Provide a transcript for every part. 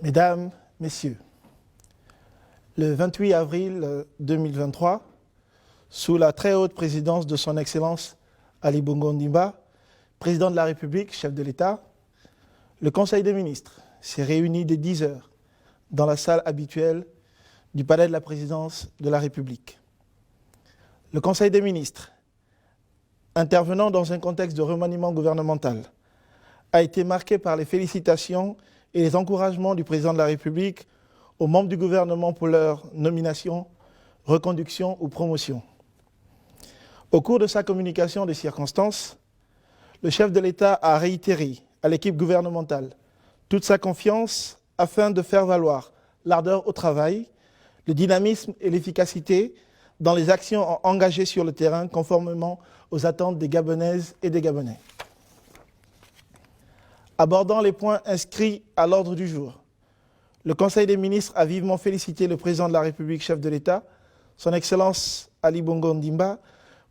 Mesdames, Messieurs, le 28 avril 2023, sous la très haute présidence de son Excellence Ali Bongo Ondimba, président de la République, chef de l'État, le Conseil des ministres s'est réuni dès 10 heures dans la salle habituelle du Palais de la Présidence de la République. Le Conseil des ministres, intervenant dans un contexte de remaniement gouvernemental, a été marqué par les félicitations et les encouragements du président de la République aux membres du gouvernement pour leur nomination, reconduction ou promotion. Au cours de sa communication des circonstances, le chef de l'État a réitéré à l'équipe gouvernementale toute sa confiance afin de faire valoir l'ardeur au travail, le dynamisme et l'efficacité dans les actions engagées sur le terrain conformément aux attentes des Gabonaises et des Gabonais. Abordant les points inscrits à l'ordre du jour, le Conseil des ministres a vivement félicité le président de la République, chef de l'État, son Excellence Ali Bongo Ondimba,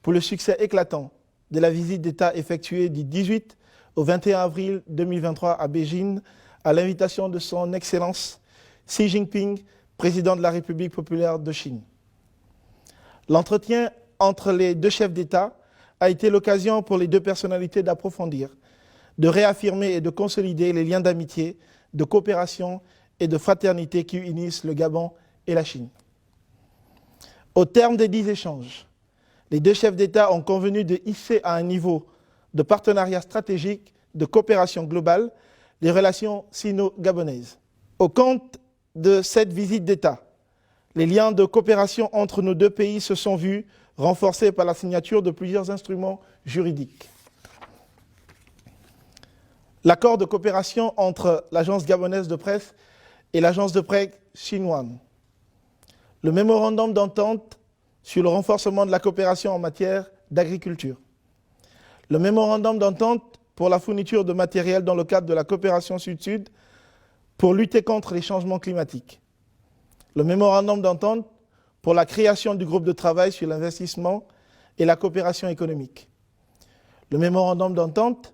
pour le succès éclatant de la visite d'État effectuée du 18 au 21 avril 2023 à Beijing, à l'invitation de son Excellence Xi Jinping, président de la République populaire de Chine. L'entretien entre les deux chefs d'État a été l'occasion pour les deux personnalités d'approfondir, de réaffirmer et de consolider les liens d'amitié, de coopération et de fraternité qui unissent le Gabon et la Chine. Au terme des 10 échanges, les deux chefs d'État ont convenu de hisser à un niveau de partenariat stratégique, de coopération globale, les relations sino-gabonaises. Au compte de cette visite d'État, les liens de coopération entre nos deux pays se sont vus renforcés par la signature de plusieurs instruments juridiques. L'accord de coopération entre l'Agence gabonaise de presse et l'Agence de presse chinoise. Le mémorandum d'entente sur le renforcement de la coopération en matière d'agriculture. Le mémorandum d'entente pour la fourniture de matériel dans le cadre de la coopération sud-sud pour lutter contre les changements climatiques. Le mémorandum d'entente pour la création du groupe de travail sur l'investissement et la coopération économique. Le mémorandum d'entente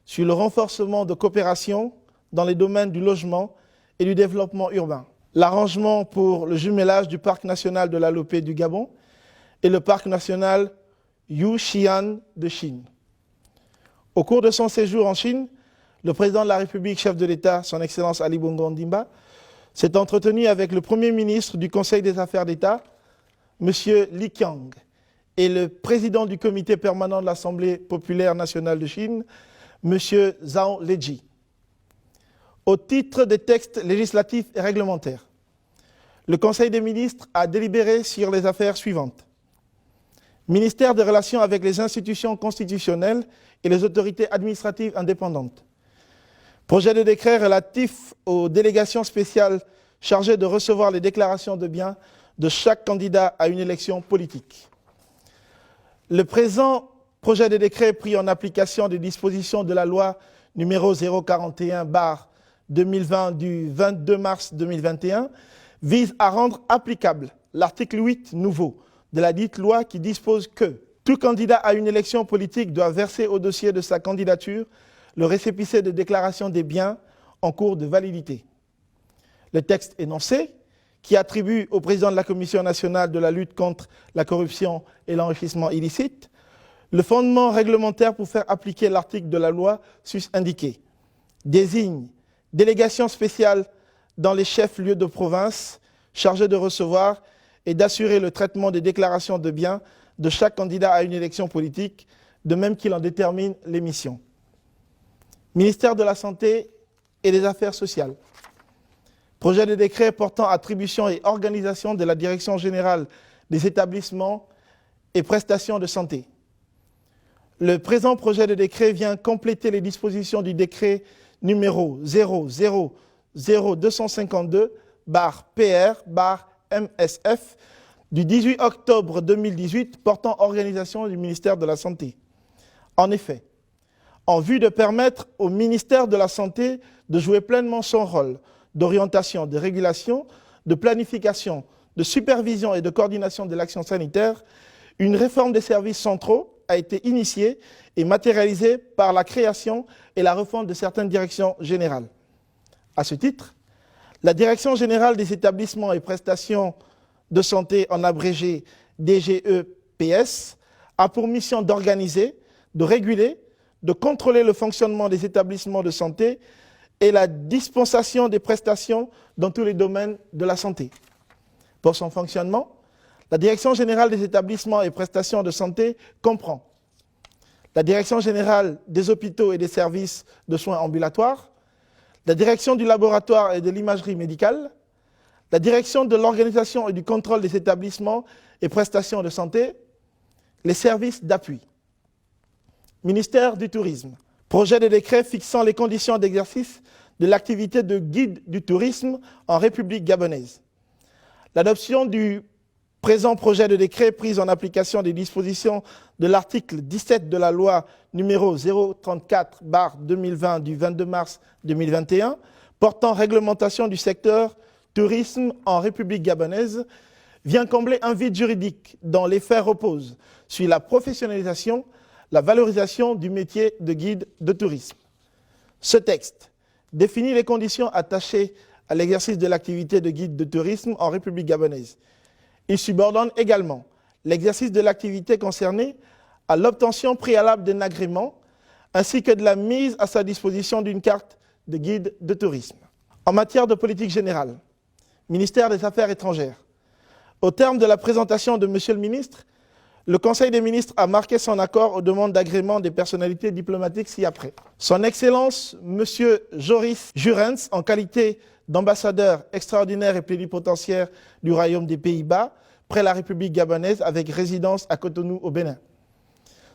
sur le renforcement de coopération dans les domaines du logement et du développement urbain. L'arrangement pour le jumelage du parc national de la Lopé du Gabon et le parc national Yuxian de Chine. Au cours de son séjour en Chine, le président de la République, chef de l'État, son Excellence Ali Bongo Ondimba, s'est entretenu avec le Premier ministre du Conseil des affaires d'État, M. Li Qiang, et le président du Comité permanent de l'Assemblée populaire nationale de Chine, M. Zhao Leji. Au titre des textes législatifs et réglementaires, le Conseil des ministres a délibéré sur les affaires suivantes. Ministère des Relations avec les institutions constitutionnelles et les autorités administratives indépendantes. Projet de décret relatif aux délégations spéciales chargées de recevoir les déclarations de biens de chaque candidat à une élection politique. Le présent projet de décret pris en application des dispositions de la loi numéro 041/2020 du 22 mars 2021 vise à rendre applicable l'article 8 nouveau de la dite loi qui dispose que tout candidat à une élection politique doit verser au dossier de sa candidature le récépissé de déclaration des biens en cours de validité. Le texte énoncé, qui attribue au président de la Commission nationale de la lutte contre la corruption et l'enrichissement illicite le fondement réglementaire pour faire appliquer l'article de la loi sus-indiqué, désigne délégation spéciale dans les chefs-lieux de province chargés de recevoir et d'assurer le traitement des déclarations de biens de chaque candidat à une élection politique, de même qu'il en détermine les missions. Ministère de la Santé et des Affaires sociales. Projet de décret portant attribution et organisation de la Direction générale des établissements et prestations de santé. Le présent projet de décret vient compléter les dispositions du décret numéro 0000252/PR/MSF du 18 octobre 2018 portant organisation du ministère de la Santé. En effet, en vue de permettre au ministère de la Santé de jouer pleinement son rôle d'orientation, de régulation, de planification, de supervision et de coordination de l'action sanitaire, une réforme des services centraux a été initiée et matérialisée par la création et la refonte de certaines directions générales. À ce titre, La Direction générale des établissements et prestations de santé, en abrégé DGEPS, a pour mission d'organiser, de réguler, de contrôler le fonctionnement des établissements de santé et la dispensation des prestations dans tous les domaines de la santé. Pour son fonctionnement, la Direction générale des établissements et prestations de santé comprend la Direction générale des hôpitaux et des services de soins ambulatoires, la Direction du laboratoire et de l'imagerie médicale, la Direction de l'organisation et du contrôle des établissements et prestations de santé, les services d'appui. Ministère du Tourisme. Projet de décret fixant les conditions d'exercice de l'activité de guide du tourisme en République gabonaise. L'adoption du présent projet de décret prise en application des dispositions de l'article 17 de la loi numéro 034/2020 du 22 mars 2021 portant réglementation du secteur tourisme en République gabonaise vient combler un vide juridique dont les faits reposent sur la professionnalisation, la valorisation du métier de guide de tourisme. Ce texte définit les conditions attachées à l'exercice de l'activité de guide de tourisme en République gabonaise. Il subordonne également l'exercice de l'activité concernée à l'obtention préalable d'un agrément ainsi que de la mise à sa disposition d'une carte de guide de tourisme. En matière de politique générale, ministère des Affaires étrangères, au terme de la présentation de M. le ministre, le Conseil des ministres a marqué son accord aux demandes d'agrément des personnalités diplomatiques ci-après. Son Excellence, M. Joris Jurens, en qualité d'ambassadeur extraordinaire et plénipotentiaire du Royaume des Pays-Bas, près la République gabonaise, avec résidence à Cotonou au Bénin.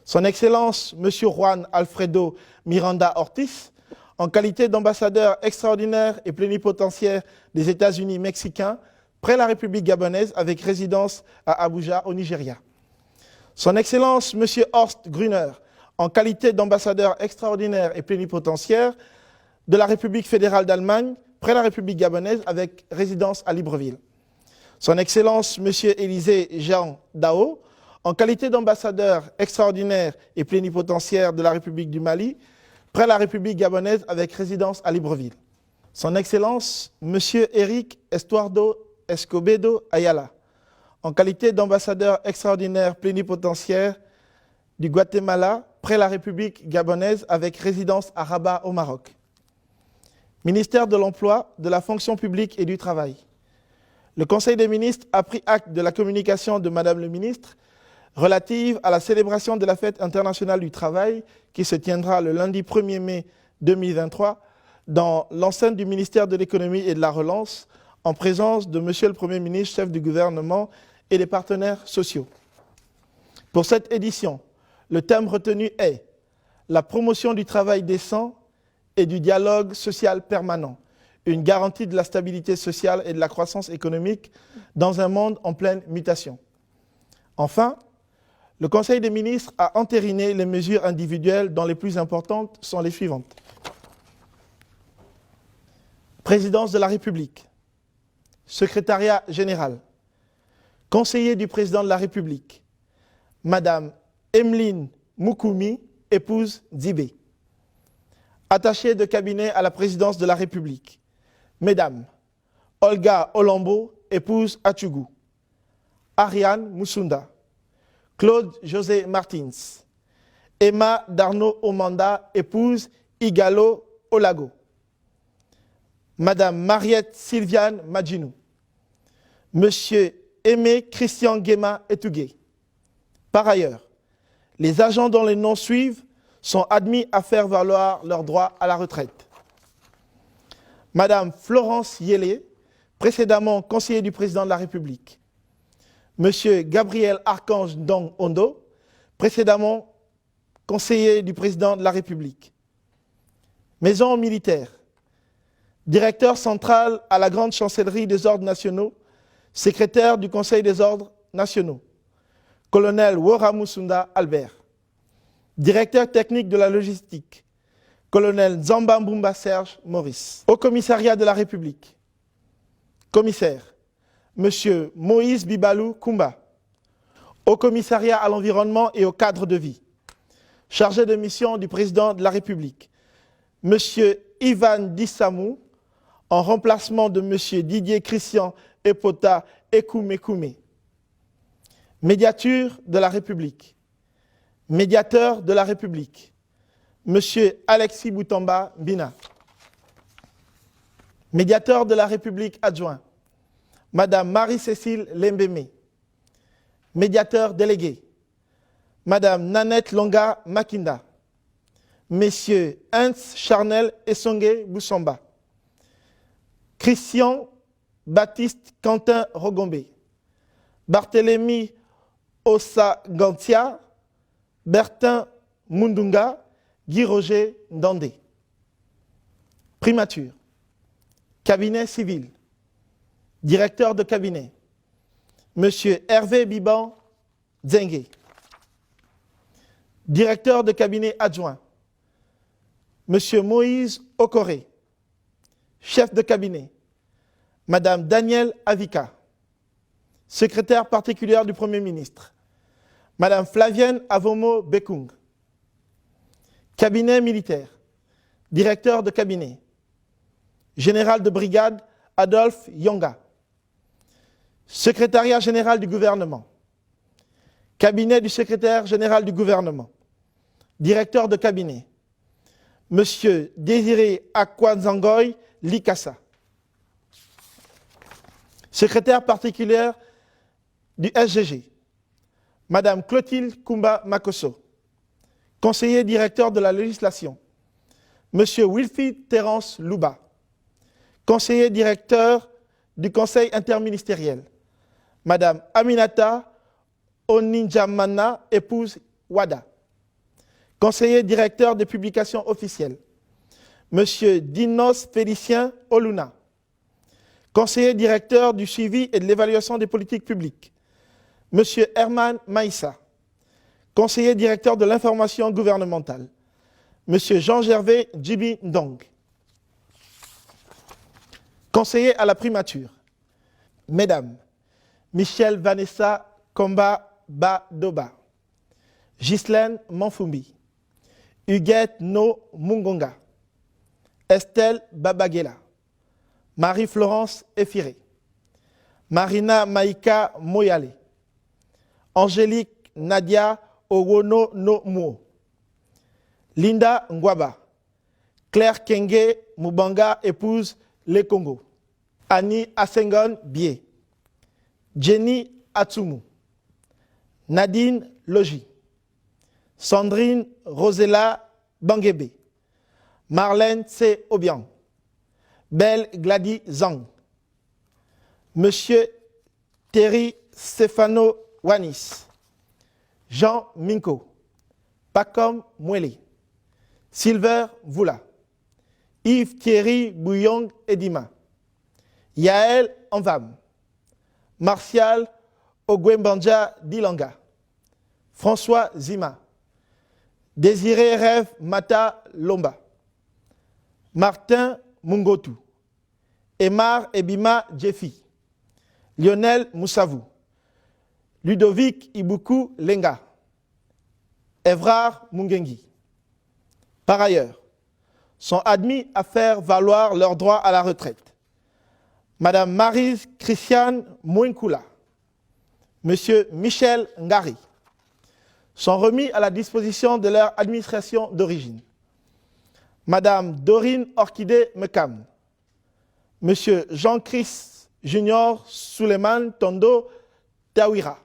Son Excellence, M. Juan Alfredo Miranda Ortiz, en qualité d'ambassadeur extraordinaire et plénipotentiaire des États-Unis mexicains, près la République gabonaise, avec résidence à Abuja, au Nigeria. Son Excellence, M. Horst Grüner, en qualité d'ambassadeur extraordinaire et plénipotentiaire de la République fédérale d'Allemagne, près la République gabonaise, avec résidence à Libreville. Son Excellence, M. Élisée Jean Dao, en qualité d'ambassadeur extraordinaire et plénipotentiaire de la République du Mali, près la République gabonaise, avec résidence à Libreville. Son Excellence, M. Eric Estuardo Escobedo Ayala, en qualité d'ambassadeur extraordinaire plénipotentiaire du Guatemala, près la République gabonaise, avec résidence à Rabat au Maroc. Ministère de l'Emploi, de la Fonction publique et du Travail. Le Conseil des ministres a pris acte de la communication de Madame le ministre relative à la célébration de la Fête internationale du travail qui se tiendra le lundi 1er mai 2023 dans l'enceinte du ministère de l'Économie et de la Relance, en présence de Monsieur le Premier ministre, chef du gouvernement et des partenaires sociaux. Pour cette édition, le thème retenu est « La promotion du travail décent et du dialogue social permanent, une garantie de la stabilité sociale et de la croissance économique dans un monde en pleine mutation ». Enfin, le Conseil des ministres a entériné les mesures individuelles dont les plus importantes sont les suivantes. Présidence de la République, Secrétariat général, conseiller du président de la République, Madame Emeline Moukoumi, épouse Dibé. Attachée de cabinet à la présidence de la République, Mesdames Olga Olambo, épouse Atchougou, Ariane Moussunda, Claude José Martins, Emma Darno Omanda, épouse Igalo Olago, Madame Mariette Sylviane Madjinou, Monsieur Aimé Christian Guéma Etougué. Par ailleurs, les agents dont les noms suivent sont admis à faire valoir leur droit à la retraite. Madame Florence Yélé, précédemment conseiller du président de la République. Monsieur Gabriel Archange Ndong Ondo, précédemment conseiller du président de la République. Maison militaire, directeur central à la Grande Chancellerie des Ordres nationaux, secrétaire du Conseil des Ordres nationaux. Colonel Wora Moussunda Albert. Directeur technique de la logistique, colonel Nzamba Mbumba Serge Maurice. Au commissariat de la République, commissaire, monsieur Moïse Bibalou Koumba. Au commissariat à l'environnement et au cadre de vie, chargé de mission du président de la République, monsieur Ivan Dissamou, en remplacement de M. Didier Christian Epota Ekoumé. Médiature de la République. Médiateur de la République, M. Alexis Boutamba Bina. Médiateur de la République adjoint, Mme Marie-Cécile Lembémé. Médiateur délégué, Mme Nanette Longa Makinda. Messieurs Hans Charnel Essongue Boussamba. Christian Baptiste Quentin Rogombe. Barthélemy Osagantia. Bertin Mundunga, Guy Roger Ndandé. Primature. Cabinet civil. Directeur de cabinet. Monsieur Hervé Biban Dzengue. Directeur de cabinet adjoint. Monsieur Moïse Okoré. Chef de cabinet. Madame Danielle Avika. Secrétaire particulière du Premier ministre. Madame Flavienne Avomo Bekung. Cabinet militaire. Directeur de cabinet. Général de brigade Adolphe Yonga. Secrétariat général du gouvernement. Cabinet du secrétaire général du gouvernement. Directeur de cabinet. Monsieur Désiré Akwanzangoy Likassa. Secrétaire particulière du SGG. Madame Clotilde Kumba Makosso. Conseiller directeur de la législation. Monsieur Wilfried Terence Louba. Conseiller directeur du Conseil interministériel. Madame Aminata Oninjamana, épouse Wada. Conseiller directeur des publications officielles. Monsieur Dinos Félicien Oluna. Conseiller directeur du suivi et de l'évaluation des politiques publiques. Monsieur Herman Maïssa, conseiller directeur de l'information gouvernementale. Monsieur Jean-Gervais Djibi Ndong, conseiller à la primature. Mesdames, Michel Vanessa Komba Badoba, Ghislaine Manfumbi, Huguette No Mungonga, Estelle Babagela, Marie-Florence Efiré, Marina Maïka Moyale, Angélique Nadia Owono No Muo, Linda Ngwaba, Claire Kenge Mubanga, épouse Les Congo, Annie Asengon Bie, Jenny Atsumu, Nadine Logi, Sandrine Rosella Bangebe, Marlène C. Obiang, Belle Gladys Zang, Monsieur Terry Stefano Wanis, Jean Minko, Pacom Mwele, Silver Voula, Yves Thierry Bouyong Edima, Yael Envam, Martial Ogwembanja Dilanga, François Zima, Désiré Rêve Mata Lomba, Martin Mungotu, Emar Ebima Djefi, Lionel Moussavou, Ludovic Ibuku Lenga, Evrard Mungengi. Par ailleurs, sont admis à faire valoir leur droit à la retraite Madame Maryse Christiane Mouinkula, Monsieur Michel Ngari, sont remis à la disposition de leur administration d'origine. Madame Dorine Orchidée Mekam, Monsieur Jean-Christ Junior Suleiman Tondo Tawira,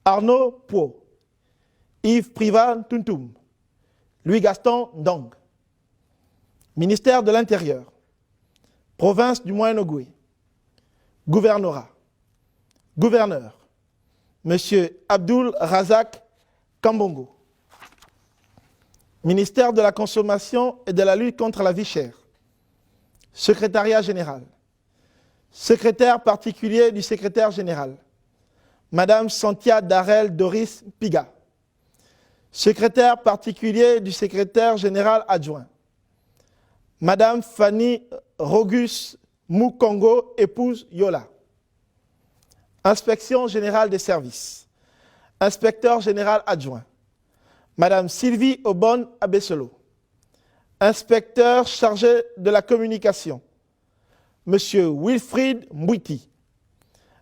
Arnaud Pau, Yves Privan Tuntum, Louis-Gaston Ndong. Ministère de l'Intérieur, Province du Moyen-Ogoué, Gouvernorat, Gouverneur, Monsieur Abdul Razak Kambongo. Ministère de la Consommation et de la lutte contre la vie chère, Secrétariat général, secrétaire particulier du secrétaire général, Madame Santia Darel Doris Piga, secrétaire particulier du secrétaire général adjoint, Madame Fanny Rogus Mukongo, épouse Yola. Inspection générale des services, inspecteur général adjoint, Madame Sylvie Obon Abesselo, inspecteur chargé de la communication, M. Wilfried Mbouiti.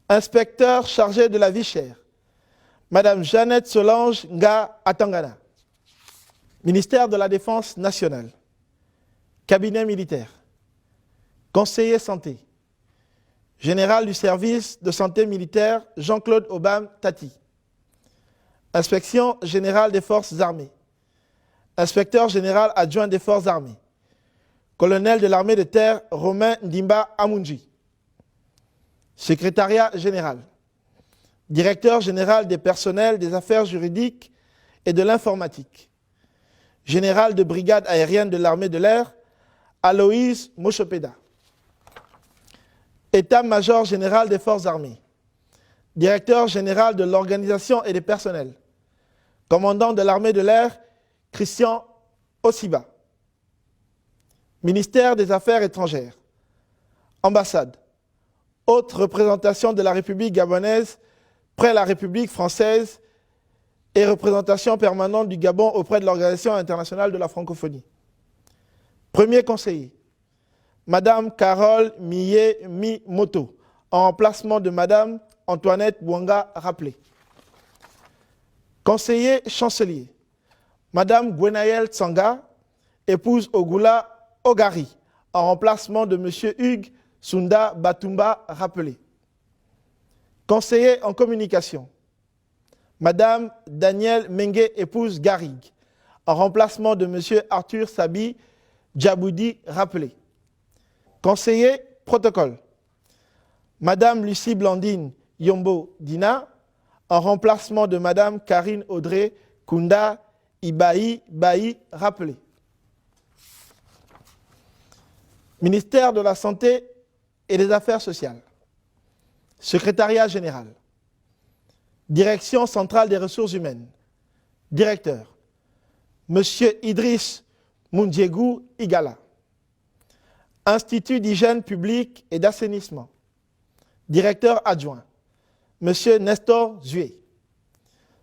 Inspecteur chargé de la vie chère, Mme Jeannette Solange Nga Atangana. Ministère de la Défense nationale. Cabinet militaire. Conseiller santé. Général du service de santé militaire Jean-Claude Obam Tati. Inspection générale des forces armées. Inspecteur général adjoint des forces armées. Colonel de l'armée de terre Romain Ndimba Amunji. Secrétariat général. Directeur général des personnels des affaires juridiques et de l'informatique. Général de brigade aérienne de l'armée de l'air Aloïse Mochopeda. État-major général des forces armées. Directeur général de l'organisation et des personnels. Commandant de l'armée de l'air Christian Osiba. Ministère des Affaires étrangères. Ambassade. Haute représentation de la République gabonaise près la République française et représentation permanente du Gabon auprès de l'Organisation internationale de la francophonie. Premier conseiller, Madame Carole Millet-Mimoto, en remplacement de Madame Antoinette Bouanga Rappelé. Conseiller chancelier, Madame Gwenaëlle Tsanga, épouse Ogula Ogari, en remplacement de Monsieur Hugues Sunda Batumba Rappelé. Conseiller en communication, Madame Danielle Mengue, épouse Garrigue, en remplacement de Monsieur Arthur Sabi Djaboudi Rappelé. Conseiller protocole, Madame Lucie Blandine Yombo Dina, en remplacement de Madame Karine Audrey Kunda Ibaï Baï Rappelé. Ministère de la Santé et des Affaires sociales. Secrétariat général. Direction centrale des ressources humaines. Directeur, Monsieur Idriss Mundiegou Igala. Institut d'hygiène publique et d'assainissement. Directeur adjoint, Monsieur Nestor Zué.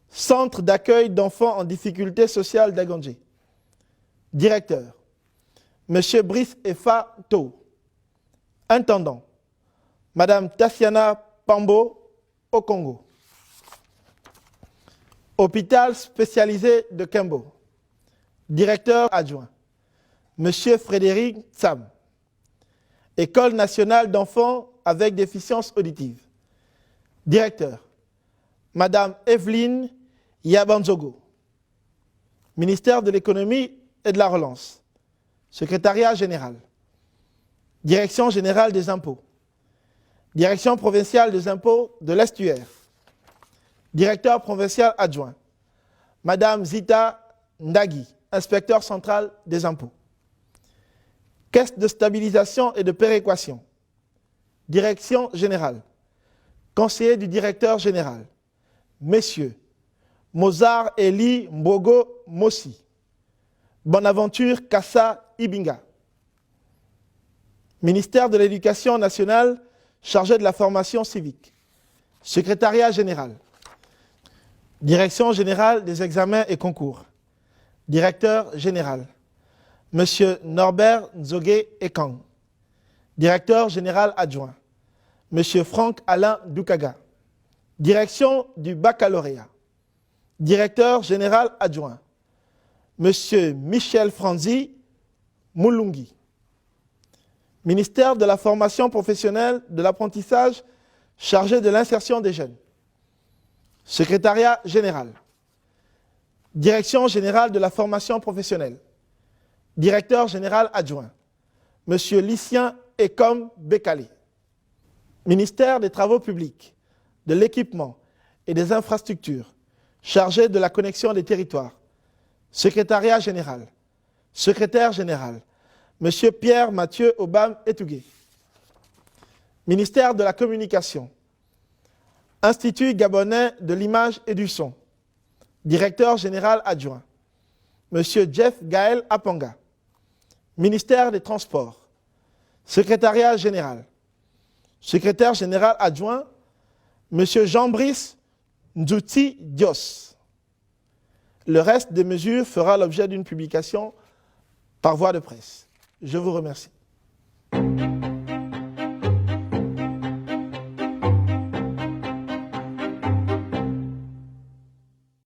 Centre d'accueil d'enfants en difficulté sociale d'Agandjé. Directeur, Monsieur Brice Efa To. Intendant, Madame Tassiana Pambo au Congo. Hôpital spécialisé de Kembo. Directeur adjoint, Monsieur Frédéric Tsam. École nationale d'enfants avec déficience auditive. Directeur, Madame Evelyne Yabanzogo. Ministère de l'économie et de la relance. Secrétariat général. Direction générale des impôts. Direction provinciale des impôts de l'Estuaire. Directeur provincial adjoint, Madame Zita Ndagi, inspecteur central des impôts. Caisse de stabilisation et de péréquation. Direction générale. Conseiller du directeur général, Messieurs Mozart Eli Mbogo Mossi. Bonaventure Kassa Ibinga. Ministère de l'Éducation nationale chargé de la formation civique. Secrétariat général. Direction générale des examens et concours. Directeur général, Monsieur Norbert Nzogé Ekang. Directeur général adjoint, Monsieur Franck Alain Doukaga. Direction du baccalauréat. Directeur général adjoint, Monsieur Michel Franzi Moulungi. Ministère de la formation professionnelle, de l'apprentissage, chargé de l'insertion des jeunes. Secrétariat général. Direction générale de la formation professionnelle. Directeur général adjoint, Monsieur Lucien Ekom Bekali. Ministère des Travaux publics, de l'équipement et des infrastructures, chargé de la connexion des territoires. Secrétariat général. Secrétaire général, Monsieur Pierre Mathieu Obam Etougué. Ministère de la communication. Institut gabonais de l'image et du son. Directeur général adjoint, Monsieur Jeff Gaël Apanga. Ministère des Transports. Secrétariat général. Secrétaire général adjoint, Monsieur Jean-Brice Nzouti Dios. Le reste des mesures fera l'objet d'une publication par voie de presse. Je vous remercie.